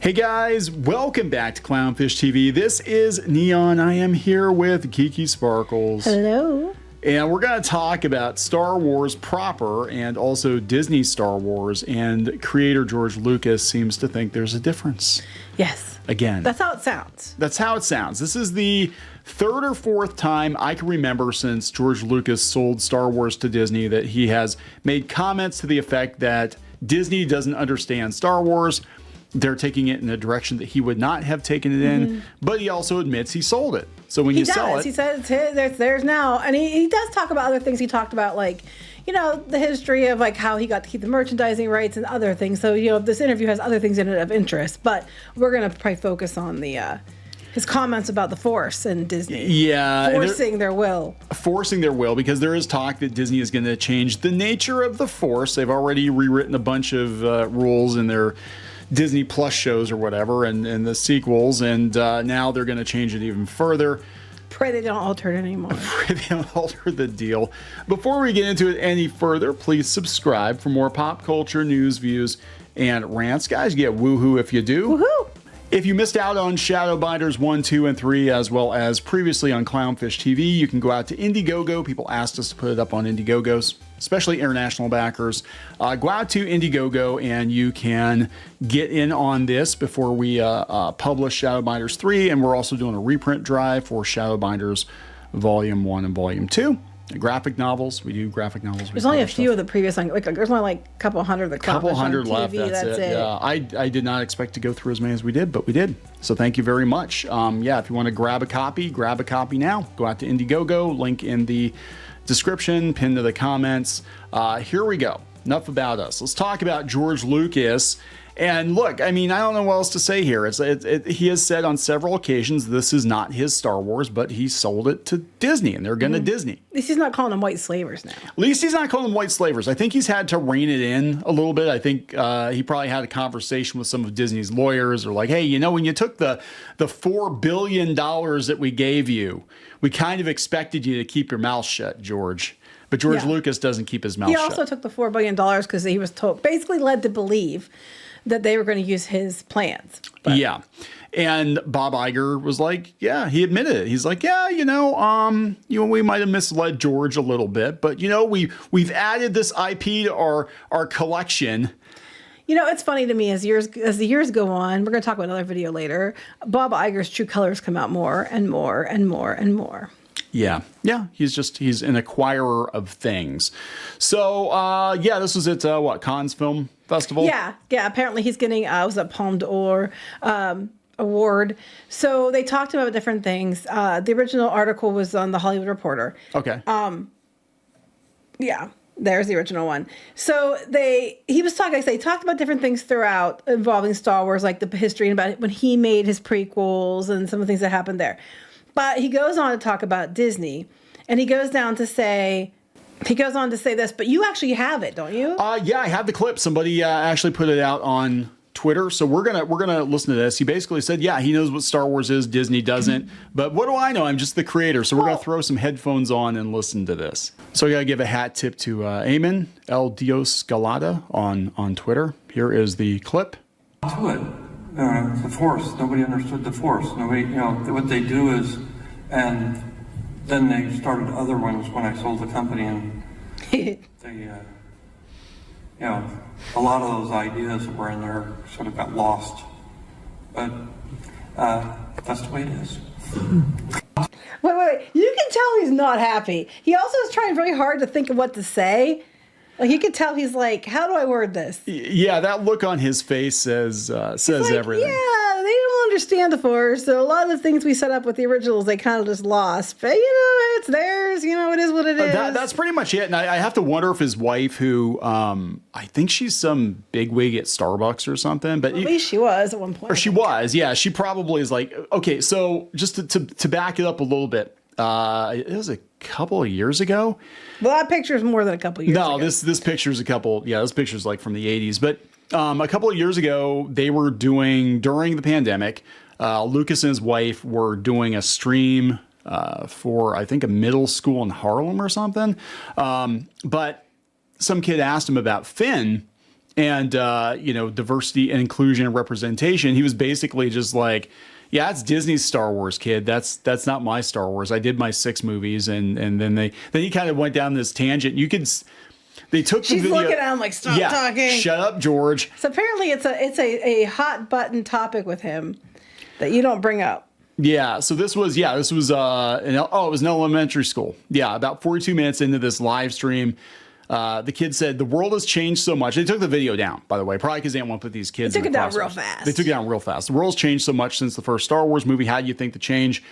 Hey guys, welcome back to Clownfish TV. This is Kneon. I am here with Geeky Sparkles. Hello. And we're going to talk about Star Wars proper and also Disney Star Wars. And creator George Lucas seems to think there's a difference. Yes. Again. That's how it sounds. That's how it sounds. This is the third or fourth time I can remember since George Lucas sold Star Wars to Disney that he has made comments to the effect that Disney doesn't understand Star Wars. They're taking it in a direction that he would not have taken it in, but he also admits he sold it. So when you sell it, he says it's his, it's theirs now, and he does talk about other things. He talked about the history of how he got to keep the merchandising rights and other things. So this interview has other things in it of interest, but we're gonna probably focus on the his comments about the Force and Disney. Yeah, forcing their will. Forcing their will, because there is talk that Disney is going to change the nature of the Force. They've already rewritten a bunch of rules in their Disney Plus shows or whatever, and the sequels, and now they're going to change it even further. Pray they don't alter it anymore. Pray they don't alter the deal. Before we get into it any further, please subscribe for more pop culture news, views, and rants. Guys, get woohoo if you do. Woohoo! If you missed out on Shadowbinders 1, 2, and 3, as well as previously on Clownfish TV, you can go out to Indiegogo. People asked us to put it up on Indiegogos, especially international backers. Go out to Indiegogo and you can get in on this before we publish Shadowbinders 3. And we're also doing a reprint drive for Shadowbinders Volume 1 and Volume 2. Graphic novels. We do graphic novels. There's only a few of the previous ones. There's only a couple hundred. Couple hundred left. That's it. Yeah, I did not expect to go through as many as we did, but we did. So thank you very much. Yeah, if you want to grab a copy now. Go out to Indiegogo. Link in the description, pinned to the comments. Here we go. Enough about us. Let's talk about George Lucas. And look, I mean, I don't know what else to say here. He has said on several occasions this is not his Star Wars, but he sold it to Disney, and they're going to Disney. At least he's not calling them white slavers now. At least he's not calling them white slavers. I think he's had to rein it in a little bit. I think he probably had a conversation with some of Disney's lawyers, or like, hey, when you took the $4 billion that we gave you, we kind of expected you to keep your mouth shut, George. But George Lucas doesnn't keep his mouth shut. He also took the $4 billion because he was basically led to believe that they were going to use his plans. But. Yeah. And Bob Iger was like, yeah, he admitted it. He's like, yeah, we might have misled George a little bit, but we've added this IP to our collection. It's funny to me as the years go on, we're going to talk about another video later, Bob Iger's true colors come out more and more and more and more. Yeah. He's an acquirer of things. So, this was at Cannes Film Festival. Yeah. Apparently he's getting was a Palme d'Or award. So they talked about different things. The original article was on the Hollywood Reporter. Okay. Yeah. There's the original one. So they talked about different things throughout involving Star Wars, like the history and about when he made his prequels and some of the things that happened there. But he goes on to talk about Disney, and he goes on to say this, but you actually have it, don't you? Yeah, I have the clip. Somebody actually put it out on Twitter, so we're gonna listen to this. He basically said, yeah, he knows what Star Wars is, Disney doesn't, but what do I know? I'm just the creator. So we're gonna throw some headphones on and listen to this. So I gotta give a hat tip to Eamon El Dios Galada on Twitter. Here is the clip. To it. The Force. Nobody understood the Force. Nobody, what they do is, and then they started other ones when I sold the company, and they, a lot of those ideas that were in there sort of got lost. But that's the way it is. Wait. You can tell he's not happy. He also is trying very hard to think of what to say. Like you could tell he's like, how do I word this? Yeah, that look on his face says everything. Yeah, they don't understand the Force. So a lot of the things we set up with the originals, they kind of just lost. But it's theirs. It is what it is. That's pretty much it. And I have to wonder if his wife, who I think she's some bigwig at Starbucks or something, but at least she was at one point. Or she was, yeah. She probably is like, okay. So just to back it up a little bit, it was a couple of years ago. Well, that picture is more than a couple of years ago. No, this picture is this picture's like from the 80s. But a couple of years ago, they were doing, during the pandemic, Lucas and his wife were doing a stream for, I think, a middle school in Harlem or something. But some kid asked him about Finn, and diversity and inclusion and representation. He was basically just like, yeah, it's Disney's Star Wars, kid. That's not my Star Wars. I did my 6 movies, and then he kind of went down this tangent. They took She's the video. looking at him like, stop talking. Shut up, George. So apparently it's a hot button topic with him that you don't bring up. Yeah. So this was it was an elementary school. Yeah. About 42 minutes into this live stream, the kid said, the world has changed so much. They took the video down, by the way, probably because they didn't want to put these kids in the They took it down real fast. The world's changed so much since the first Star Wars movie. How do you think the change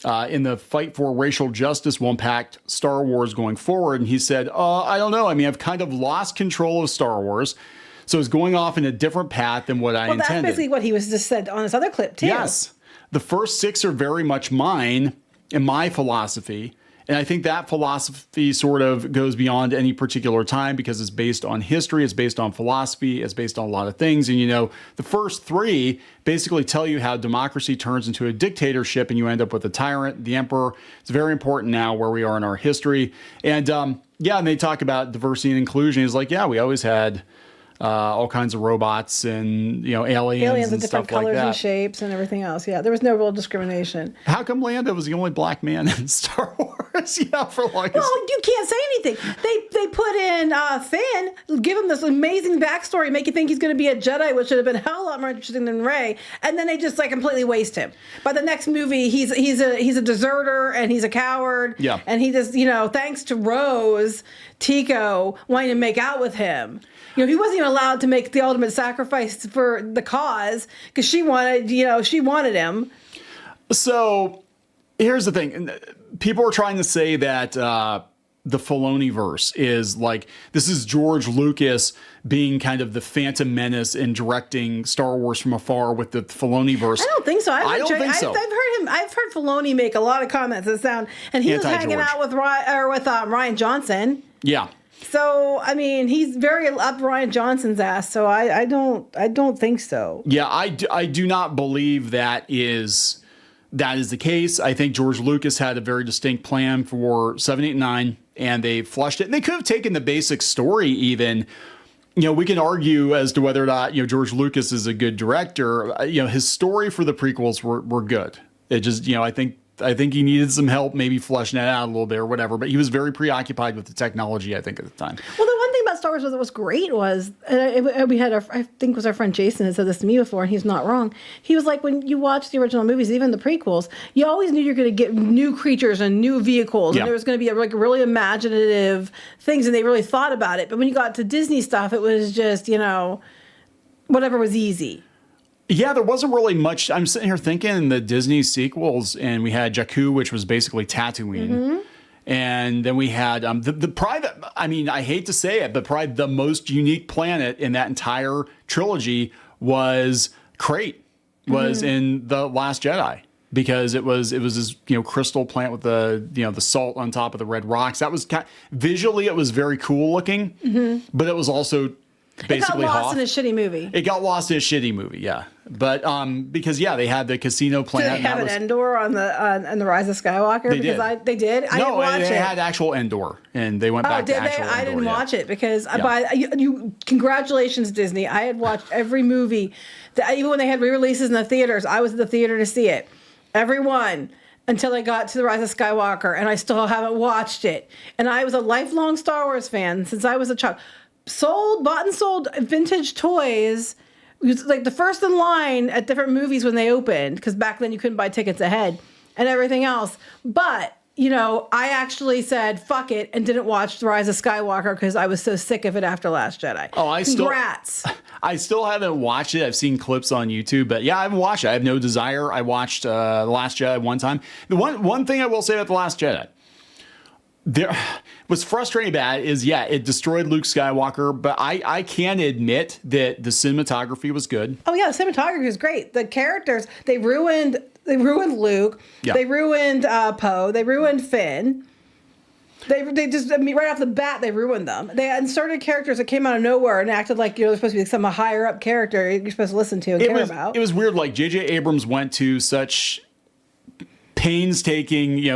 in the fight for racial justice will impact Star Wars going forward? And he said, I don't know. I mean, I've kind of lost control of Star Wars. So it's going off in a different path than what I intended. Well, that's basically what he was just said on this other clip, too. Yes. The first 6 are very much mine and my philosophy. And I think that philosophy sort of goes beyond any particular time because it's based on history, it's based on philosophy, it's based on a lot of things. And, the first 3 basically tell you how democracy turns into a dictatorship and you end up with a tyrant, the emperor. It's very important now where we are in our history. And, and they talk about diversity and inclusion. He's like, yeah, we always had all kinds of robots and aliens and of different stuff like colors that. and shapes and everything else. Yeah, there was no real discrimination. How come Lando was the only black man in Star Wars? Well, you can't say anything. They put in Finn, give him this amazing backstory, make you think he's going to be a Jedi, which should have been a hell of a lot more interesting than Rey, and then they just completely waste him. By the next movie, he's a deserter and he's a coward. Yeah, and he just thanks to Rose Tico wanting to make out with him. He wasn't even allowed to make the ultimate sacrifice for the cause because she wanted him. So here's the thing. People are trying to say that the Filoni-verse is this is George Lucas being kind of the Phantom Menace and directing Star Wars from afar with the Filoni-verse. I don't think so. I don't think so. I've heard Filoni make a lot of comments that sound, and he was hanging out with Rian Johnson. Yeah. So, I mean, he's very up Rian Johnson's ass. So I don't think so. Yeah, I do not believe that is the case. I think George Lucas had a very distinct plan for 7, 8, 9, and they flushed it. And they could have taken the basic story even. We can argue as to whether or not, George Lucas is a good director. His story for the prequels were good. It just, I think he needed some help, maybe fleshing that out a little bit or whatever. But he was very preoccupied with the technology, I think, at the time. Well, the one thing about Star Wars that was great was, we had, I think it was our friend Jason had said this to me before, and he's not wrong. He was like, when you watch the original movies, even the prequels, you always knew you're going to get new creatures and new vehicles. Yeah. And there was going to be really imaginative things, and they really thought about it. But when you got to Disney stuff, it was just, whatever was easy. Yeah, there wasn't really much. I'm sitting here thinking in the Disney sequels, and we had Jakku, which was basically Tatooine. Mm-hmm. And then we had the private, I mean, I hate to say it, but probably the most unique planet in that entire trilogy was Crate, was in The Last Jedi. Because it was this crystal plant with the salt on top of the red rocks. That was visually it was very cool looking, but it was also basically it got lost in a shitty movie. It got lost in a shitty movie, yeah. But because they had the casino planet. Did they have an Endor on the Rise of Skywalker? They did. They did. I didn't watch it. They had actual Endor, and they went back to actual Endor. I didn't watch it because congratulations, Disney. I had watched every movie, even when they had re-releases in the theaters. I was at the theater to see it, every one. Until I got to the Rise of Skywalker, and I still haven't watched it. And I was a lifelong Star Wars fan since I was a child. Bought and sold vintage toys. It was like the first in line at different movies when they opened, because back then you couldn't buy tickets ahead and everything else. But, I actually said, fuck it, and didn't watch The Rise of Skywalker because I was so sick of it after Last Jedi. Oh, Congrats. I still haven't watched it. I've seen clips on YouTube, but yeah, I haven't watched it. I have no desire. I watched The Last Jedi one time. The one thing I will say about The Last Jedi, what's frustrating about it is, it destroyed Luke Skywalker, but I can admit that the cinematography was good. Oh yeah, the cinematography was great. The characters, they ruined Luke. Yeah. They ruined Poe. They ruined Finn. They just, right off the bat, they ruined them. They inserted characters that came out of nowhere and acted like they're supposed to be some higher up character you're supposed to listen to and care about. It was weird. Like J.J. Abrams went to such painstaking,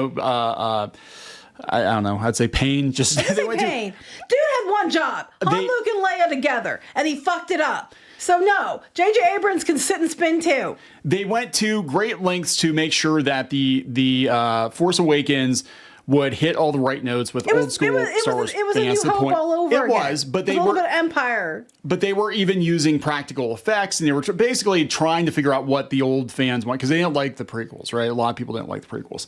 I don't know. I'd say pain. Just they went pain. Dude had had one job. Luke, and Leia together, and he fucked it up. So no, J.J. Abrams can sit and spin too. They went to great lengths to make sure that the Force Awakens would hit all the right notes with old school Star Wars. It was a New Hope all over again. It was, but they were a were little bit of Empire. But they were even using practical effects, and they were basically trying to figure out what the old fans want, because they didn't like the prequels, right? A lot of people didn't like the prequels.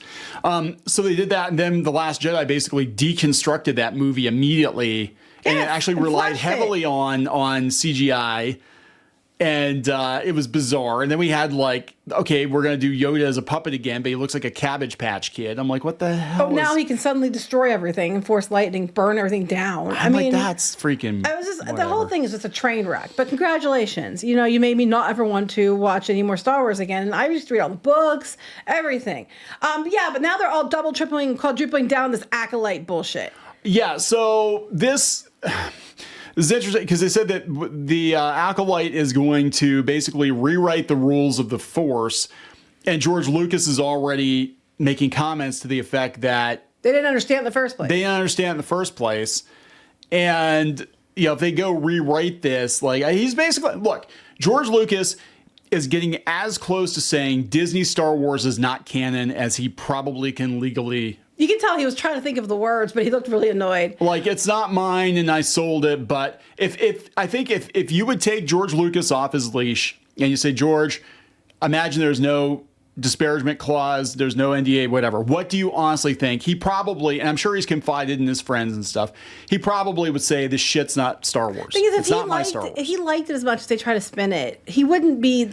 So they did that, and then The Last Jedi basically deconstructed that movie immediately, and it actually relied heavily on CGI. And it was bizarre. And then we had okay, we're going to do Yoda as a puppet again, but he looks like a Cabbage Patch Kid. I'm like, what the hell? But now he can suddenly destroy everything and force lightning, burn everything down. I mean, that's freaking. I was just the whole thing is just a train wreck. But congratulations, you made me not ever want to watch any more Star Wars again. And I used to read all the books, everything. But now they're all double, tripling, quadrupling down this Acolyte bullshit. Yeah. So this. This is interesting because they said that the Acolyte is going to basically rewrite the rules of the Force, and George Lucas is already making comments to the effect that they didn't understand in the first place. And if they go rewrite this, he's basically George Lucas is getting as close to saying Disney Star Wars is not canon as he probably can legally. You can tell he was trying to think of the words, but he looked really annoyed. It's not mine and I sold it. But if you would take George Lucas off his leash and you say, George, imagine there's no disparagement clause, there's no NDA, whatever. What do you honestly think? He probably, and I'm sure he's confided in his friends and stuff, he probably would say this shit's not Star Wars. It's not my Star Wars. If he liked it as much as they try to spin it, he wouldn't be.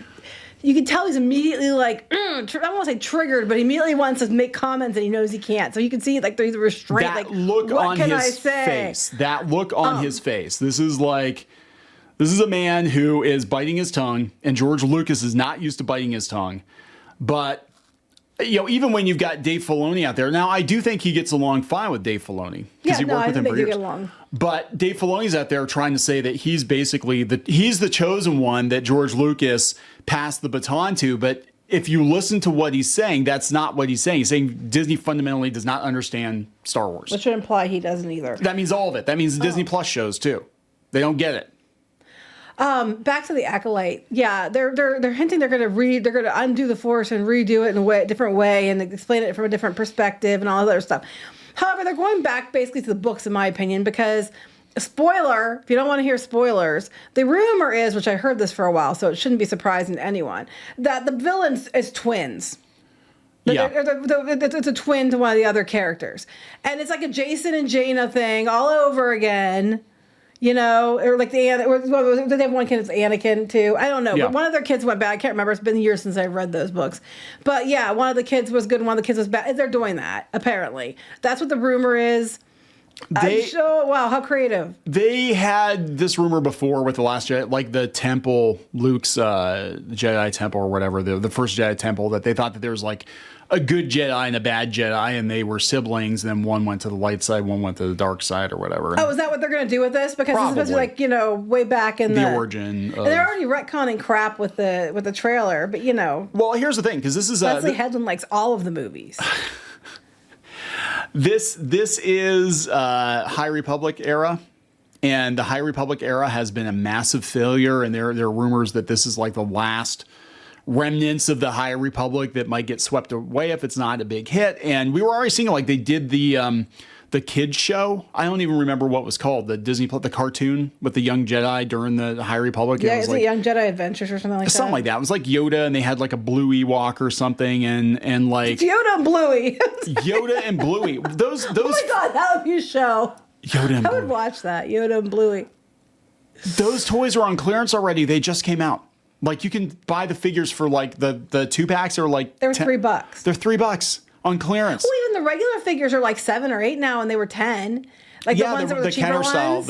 You can tell he's immediately I don't want to say triggered, but he immediately wants to make comments and he knows he can't. So you can see there's a restraint. That look on his face. That look on his face. This is a man who is biting his tongue, and George Lucas is not used to biting his tongue. But even when you've got Dave Filoni out there, now I do think he gets along fine with Dave Filoni because he worked with him for years. But Dave Filoni's out there trying to say that he's basically he's the chosen one that George Lucas passed the baton to. But if you listen to what he's saying, that's not what he's saying. He's saying Disney fundamentally does not understand Star Wars. Which would imply he doesn't either. That means all of it. That means the Disney Plus shows too. They don't get it. Back to the Acolyte. Yeah, they're hinting they're going to undo the Force and redo it in a different way and explain it from a different perspective and all that other stuff. However, they're going back basically to the books, in my opinion, because spoiler, if you don't want to hear spoilers, the rumor is, which I heard this for a while, so it shouldn't be surprising to anyone, that the villains is twins. Yeah. It's a twin to one of the other characters. And it's like a Jason and Jaina thing all over again. Or they have one kid that's Anakin too. I don't know. Yeah. But one of their kids went bad. I can't remember. It's been years since I've read those books. But yeah, one of the kids was good and one of the kids was bad. They're doing that, apparently. That's what the rumor is. Wow, how creative. They had this rumor before with The Last Jedi, the temple, Luke's Jedi temple or whatever, the first Jedi temple, that they thought that there was a good Jedi and a bad Jedi, and they were siblings, and then one went to the light side, one went to the dark side or whatever. Oh, is that what they're going to do with this? Because it's supposed to be way back in the origin. And they're already retconning crap with the trailer, but Well, here's the thing, because this is Leslie Headland likes all of the movies. This is High Republic era, and the High Republic era has been a massive failure, and there are rumors that this is the last remnants of the High Republic that might get swept away if it's not a big hit. And we were already seeing they did the kids show. I don't even remember what it was called, the cartoon with the young Jedi during the High Republic. Yeah, it was Young Jedi Adventures or something like that. Something like that. It was like Yoda, and they had a blue Ewok or something, and it's Yoda and Bluey. Yoda and Bluey. Those. Oh my God, that would be a show. Yoda and Bluey. I would watch that. Yoda and Bluey. Those toys are on clearance already. They just came out. You can buy the figures for the 2-packs are they're $3. They're $3 on clearance. Well, even the regular figures are $7 or $8 now, and they were $10. The ones that were the cheaper style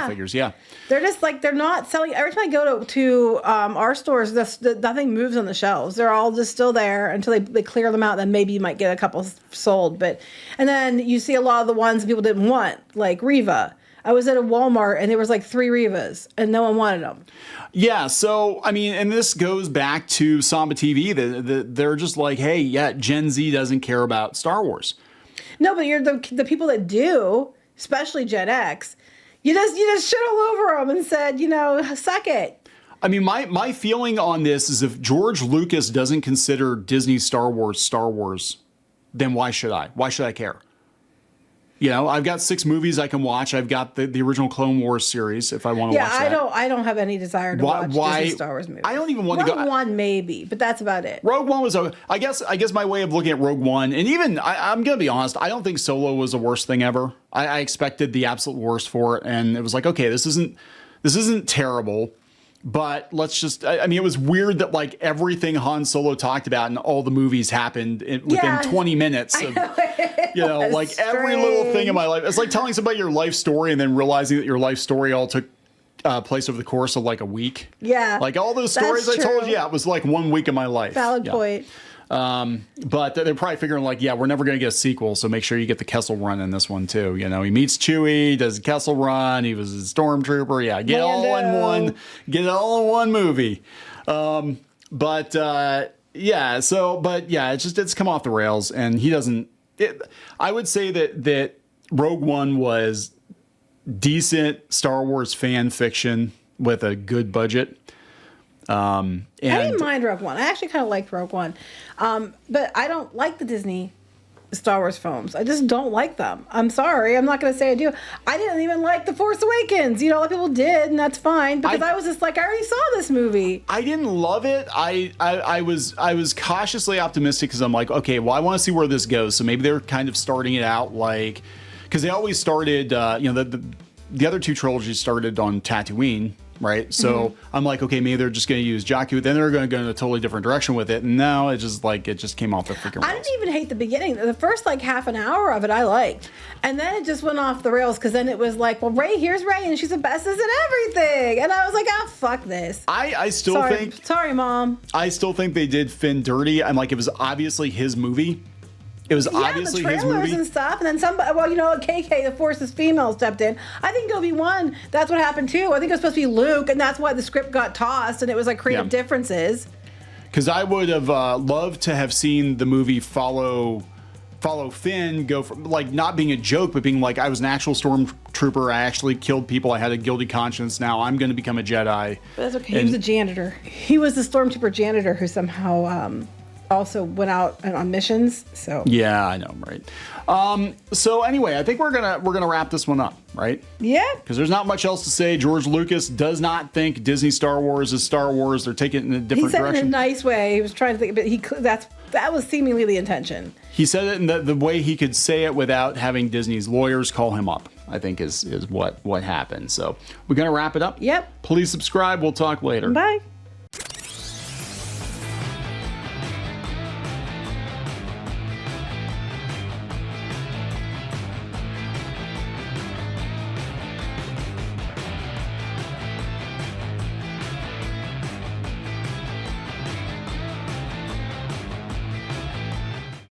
figures. Yeah, they're just they're not selling. Every time I go to our stores, nothing moves on the shelves. They're all just still there until they clear them out. Then maybe you might get a couple sold, and then you see a lot of the ones people didn't want, like Reva. I was at a Walmart and there was 3 Revas and no one wanted them. Yeah, so, and this goes back to Samba TV. They're just hey, yeah, Gen Z doesn't care about Star Wars. No, but you're the people that do, especially Gen X, You just shit all over him and said, suck it. I mean, my feeling on this is if George Lucas doesn't consider Disney Star Wars, then why should I? Why should I care? I've got 6 movies I can watch. I've got the original Clone Wars series if I want to watch that. Yeah, I don't have any desire to watch Disney Star Wars movies. I don't even want to go. Rogue One maybe, but that's about it. Rogue One was I guess my way of looking at Rogue One, and even I'm gonna be honest, I don't think Solo was the worst thing ever. I expected the absolute worst for it, and it was like, okay, this isn't terrible. But let's just, I mean, it was weird that like everything Han Solo talked about in all the movies happened within 20 minutes. Of, like strange. Every little thing in my life. It's like telling somebody your life story and then realizing that your life story all took place over the course of like a week. Yeah. Like all those stories I told you, it was like 1 week of my life. Valid point. But they're probably figuring like, yeah, we're never going to get a sequel, so make sure you get the Kessel Run in this one too. He meets Chewie, does the Kessel Run, he was a stormtrooper. Yeah, get it all in one movie. It's come off the rails, and he doesn't. I would say that Rogue One was decent Star Wars fan fiction with a good budget. I didn't mind Rogue One. I actually kind of liked Rogue One. But I don't like the Disney Star Wars films. I just don't like them. I'm sorry. I'm not going to say I do. I didn't even like The Force Awakens. A lot of people did, and that's fine. Because I was just like, I already saw this movie. I didn't love it. I was cautiously optimistic because I'm like, okay, well, I want to see where this goes. So maybe they're kind of starting it out like, because they always started, the other 2 trilogies started on Tatooine. Right. So I'm like, okay, maybe they're just going to use Jakku. Then they're going to go in a totally different direction with it. And now it just came off the freaking rails. I didn't even hate the beginning. The first half an hour of it I liked. And then it just went off the rails because then it was like, well, here's Rey and she's the bestest in everything. And I was like, fuck this. I still think. Sorry, Mom. I still think they did Finn dirty. I'm like, it was obviously his movie. It was obviously his movie. The trailers and stuff. And then KK, the Force's female, stepped in. I think Obi-Wan, that's what happened too. I think it was supposed to be Luke, and that's why the script got tossed, and it was like creative differences. Because I would have loved to have seen the movie follow Finn go from like not being a joke, but being like, I was an actual stormtrooper. I actually killed people. I had a guilty conscience. Now I'm going to become a Jedi. But that's okay. He was a janitor. He was the stormtrooper janitor who somehow also went out on missions. So yeah, I know, right? So anyway, I think we're gonna wrap this one up, right? Yeah. Because there's not much else to say. George Lucas does not think Disney Star Wars is Star Wars. They're taking it in a different direction. He said it in a nice way. He was trying to think, but that was seemingly the intention. He said it in the way he could say it without having Disney's lawyers call him up, I think is what happened. So we're gonna wrap it up. Yep. Please subscribe. We'll talk later. Bye.